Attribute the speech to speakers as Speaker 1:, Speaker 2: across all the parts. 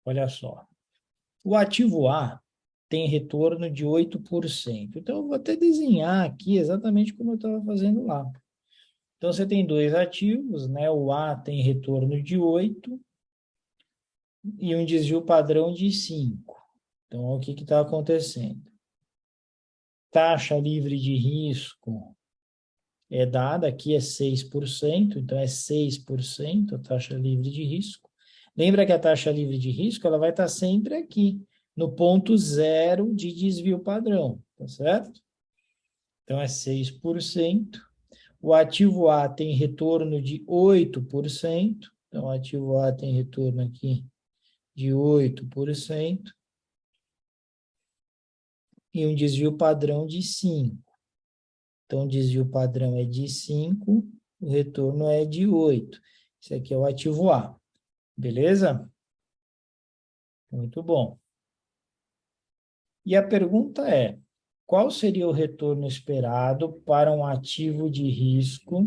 Speaker 1: Olha só. O ativo A tem retorno de 8%. Então, eu vou até desenhar aqui exatamente como eu estava fazendo lá. Então, você tem dois ativos, né? O A tem retorno de 8 e um desvio padrão de 5. Então, o que está acontecendo? Taxa livre de risco é dada, aqui é 6%, então é 6% a taxa livre de risco. Lembra que a taxa livre de risco ela vai estar sempre aqui, no ponto zero de desvio padrão, tá certo? Então é 6%. O ativo A tem retorno de 8%, então o ativo A tem retorno aqui de 8%, e um desvio padrão de 5%. Então, o desvio padrão é de 5, o retorno é de 8. Esse aqui é o ativo A. Beleza? Muito bom. E a pergunta é, qual seria o retorno esperado para um ativo de risco?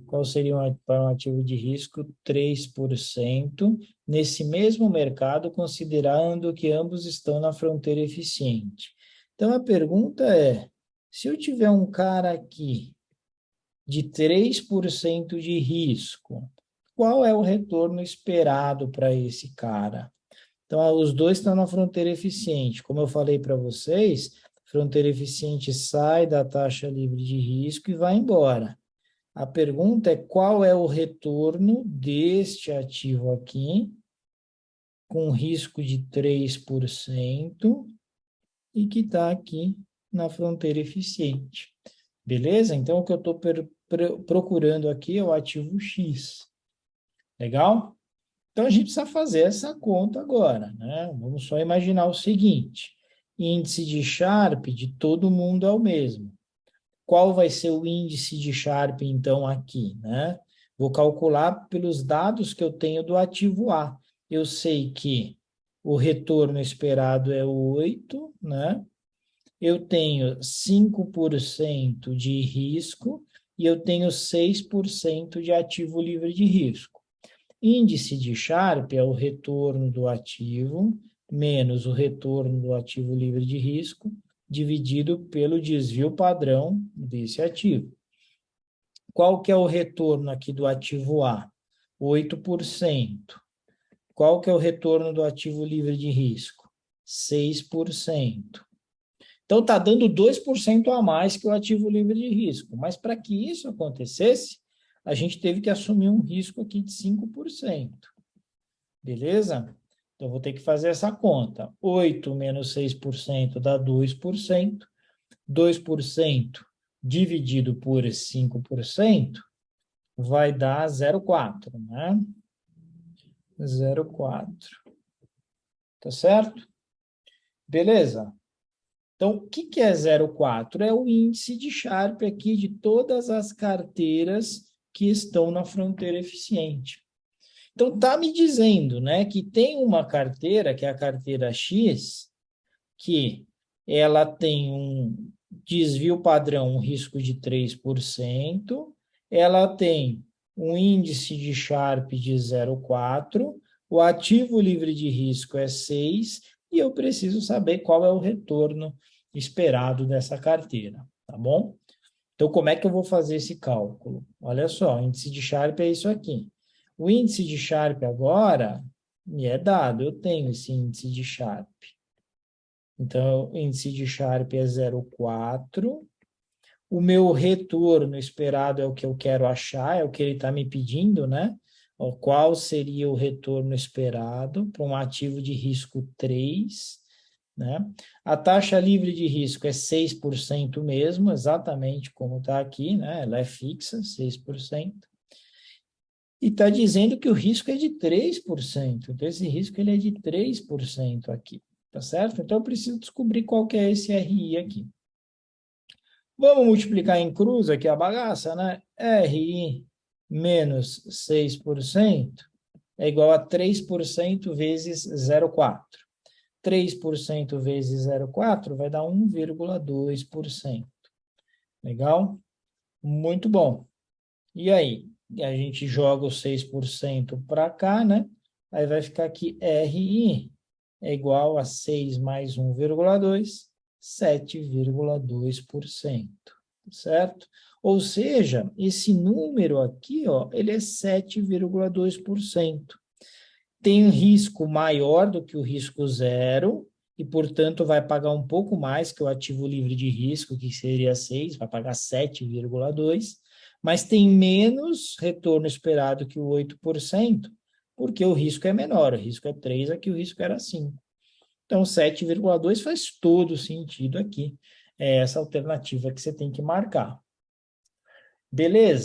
Speaker 1: Qual seria para um ativo de risco? 3% nesse mesmo mercado, considerando que ambos estão na fronteira eficiente. Então, a pergunta é, se eu tiver um cara aqui de 3% de risco, qual é o retorno esperado para esse cara? Então, os dois estão na fronteira eficiente. Como eu falei para vocês, fronteira eficiente sai da taxa livre de risco e vai embora. A pergunta é qual é o retorno deste ativo aqui, com risco de 3%, e que está aqui na fronteira eficiente. Beleza? Então, o que eu estou procurando aqui é o ativo X. Legal? Então, a gente precisa fazer essa conta agora, né? Vamos só imaginar o seguinte: índice de Sharpe de todo mundo é o mesmo. Qual vai ser o índice de Sharpe, então, aqui, né? Vou calcular pelos dados que eu tenho do ativo A. Eu sei que o retorno esperado é 8, né? Eu tenho 5% de risco e eu tenho 6% de ativo livre de risco. Índice de Sharpe é o retorno do ativo menos o retorno do ativo livre de risco, dividido pelo desvio padrão desse ativo. Qual que é o retorno aqui do ativo A? 8%. Qual que é o retorno do ativo livre de risco? 6%. Então, está dando 2% a mais que o ativo livre de risco. Mas, para que isso acontecesse, a gente teve que assumir um risco aqui de 5%. Beleza? Então, vou ter que fazer essa conta. 8 menos 6% dá 2%. 2% dividido por 5% vai dar 0,4, né? 0,4. Tá certo? Beleza? Então, o que é 0,4? É o índice de Sharpe aqui de todas as carteiras que estão na fronteira eficiente. Então, está me dizendo, né, que tem uma carteira, que é a carteira X, que ela tem um desvio padrão, um risco de 3%, ela tem um índice de Sharpe de 0,4, o ativo livre de risco é 6, e eu preciso saber qual é o retorno esperado dessa carteira, tá bom? Então, como é que eu vou fazer esse cálculo? Olha só, o índice de Sharpe é isso aqui. O índice de Sharpe agora me é dado, eu tenho esse índice de Sharpe. Então, o índice de Sharpe é 0,4. O meu retorno esperado é o que eu quero achar, é o que ele está me pedindo, né? Qual seria o retorno esperado para um ativo de risco 3, né? A taxa livre de risco é 6% mesmo, exatamente como está aqui, né? Ela é fixa, 6%. E está dizendo que o risco é de 3%. Então, esse risco ele é de 3% aqui, tá certo? Então, eu preciso descobrir qual que é esse RI aqui. Vamos multiplicar em cruz aqui a bagaça, né? RI menos 6% é igual a 3% vezes 0,4. 3% vezes 0,4 vai dar 1,2%. Legal? Muito bom. E aí? A gente joga os 6% para cá, né? Aí vai ficar aqui RI é igual a 6 mais 1,2, 7,2%, certo? Ou seja, esse número aqui, ó, ele é 7,2%. Tem um risco maior do que o risco zero, e, portanto, vai pagar um pouco mais que o ativo livre de risco, que seria 6, vai pagar 7,2, mas tem menos retorno esperado que o 8%, porque o risco é menor, o risco é 3, aqui o risco era 5. Então, 7,2 faz todo sentido aqui. É essa alternativa que você tem que marcar. Beleza?